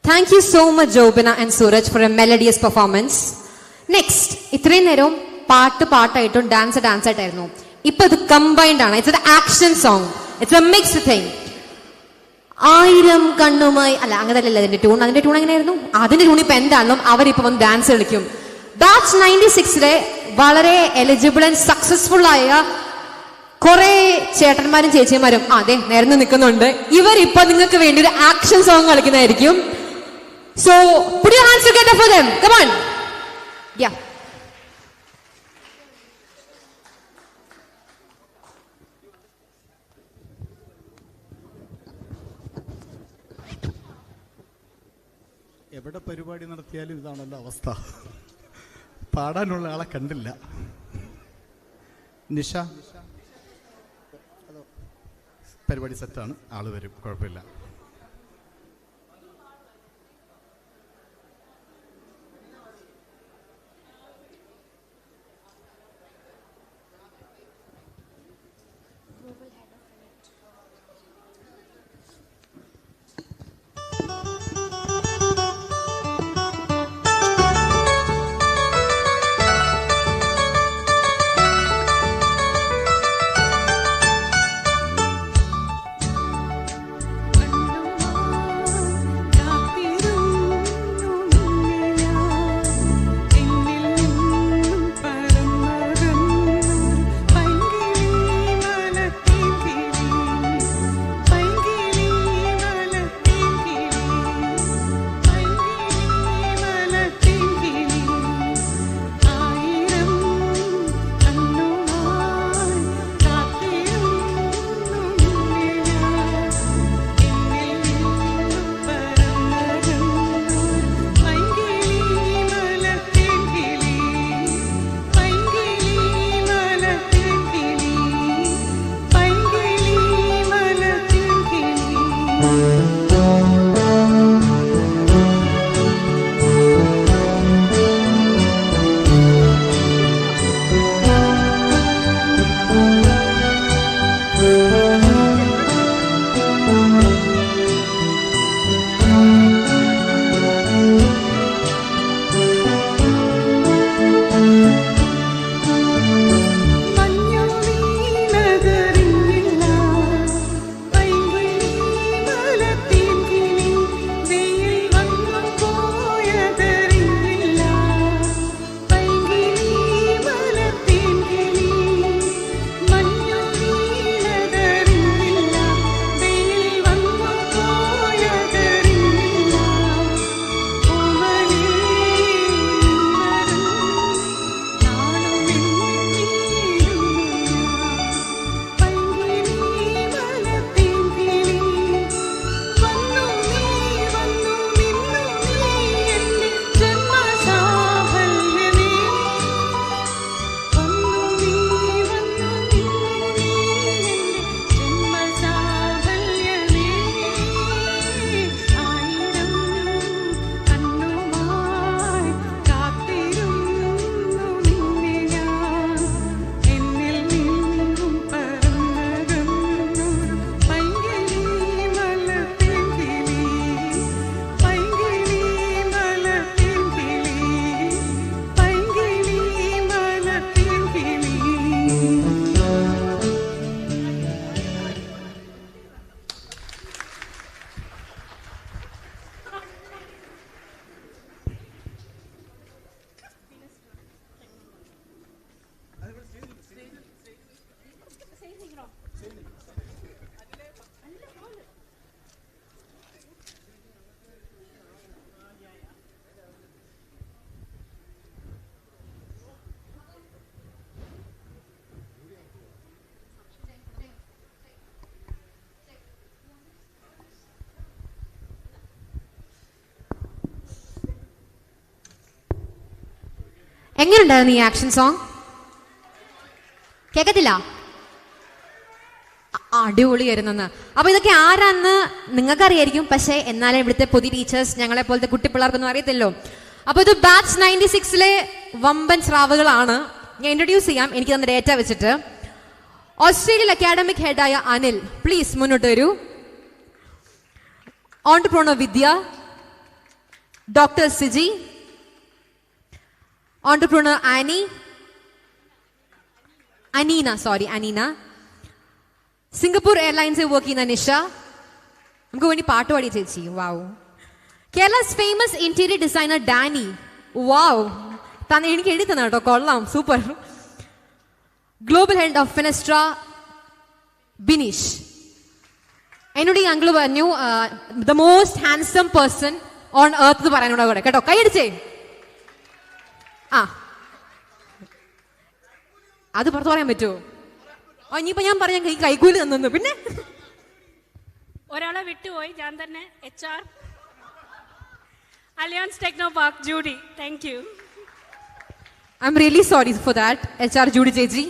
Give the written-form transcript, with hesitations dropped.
Thank you so much, Jobina and Suraj, for a melodious performance. Next, ഇത്രയും നേരം പാട്ടായിട്ടും dance ആയിട്ടായിരുന്നു. ഇപ്പൊ ഇത് കമ്പൈൻഡ് ആണ്. It's A action song. It's A mixed thing. ആയിരം കണ്ണുമായി അല്ല, അങ്ങനല്ല അതിന്റെ ട്യൂൺ. അതിന്റെ ട്യൂൺ എങ്ങനെയായിരുന്നു? അതിന്റെ ട്യൂൺ ഇപ്പൊ എന്താണല്ലോ അവരിപ്പോ വന്ന് ഡാൻസ് കളിക്കും. ബാച്ച് 96 വളരെ എലിജിബിൾ ആൻഡ് സക്സസ്ഫുൾ ആയ കുറെ ചേട്ടന്മാരും ചേച്ചിമാരും അതെ നേർന്ന് നിൽക്കുന്നുണ്ട്. ഇവരിപ്പൊ നിങ്ങൾക്ക് വേണ്ടി ഒരു ആക്ഷൻ സോങ് കളിക്കുന്നതായിരിക്കും. So put your hands together for them. Come on. Yeah. എവിടെ പരിപാടി നടത്തിയാലും ഇതാണല്ലോ അവസ്ഥ. പാടാനുള്ള ആളെ കണ്ടില്ല. നിഷ പരിപാടി സെറ്റാണ്, ആള് വരും, കുഴപ്പമില്ല. എങ്ങനെയുണ്ടായിരുന്നു ഈ ആക്ഷൻ സോങ്? കേക്കത്തില്ല? അടിപൊളിയായിരുന്നെന്ന്. അപ്പൊ ഇതൊക്കെ ആരാന്ന് നിങ്ങൾക്ക് അറിയായിരിക്കും, പക്ഷെ എന്നാലും ഇവിടുത്തെ പുതിയ ടീച്ചേഴ്സ് ഞങ്ങളെ പോലത്തെ കുട്ടിപ്പിള്ളേർക്കൊന്നും അറിയത്തില്ലോ. അപ്പൊ ഇത് ബാച്ച് 96 വമ്പൻ സ്രാവുകളാണ്. ഞാൻ ഇൻട്രൊഡ്യൂസ് ചെയ്യാം എനിക്ക് തന്ന ഡേറ്റ വെച്ചിട്ട്. ഓസ്ട്രേലിയൻ അക്കാഡമിക് ഹെഡായ അനിൽ, പ്ലീസ് മുന്നോട്ട് വരൂ. ഓൺട്രപ്രണർ വിദ്യ, Dr. Siji, entrepreneur Anina. Singapore Airlines work ചെയ്യുന്ന നിഷ. നമുക്ക് വേണ്ടി പാട്ട് പാടി ചേച്ചി. വാവ്. Kerala's famous interior designer Danny. വാവ്. എനിക്ക് എഴുതി തന്നെ കേട്ടോ, കൊള്ളാം, super. Global head of Finastra Bineesh. എന്നോട് ഈ അങ്കിള് പറഞ്ഞു the most handsome person on earth എന്ന് പറയാനോട് കൂടെ കേട്ടോ, കൈയടിച്ചേ. ആ അത് പുറത്ത് പറയാൻ പറ്റുമോ? ഇനിയിപ്പോ ഞാൻ പറയാൻ കൈക്കൂലി തന്നു. പിന്നെ ഒരാളെ വിട്ടുപോയി, ഞാൻ തന്നെ. HR aliens techno park Judy. Thank you. I'm really sorry for that, HR Judy ചേച്ചി.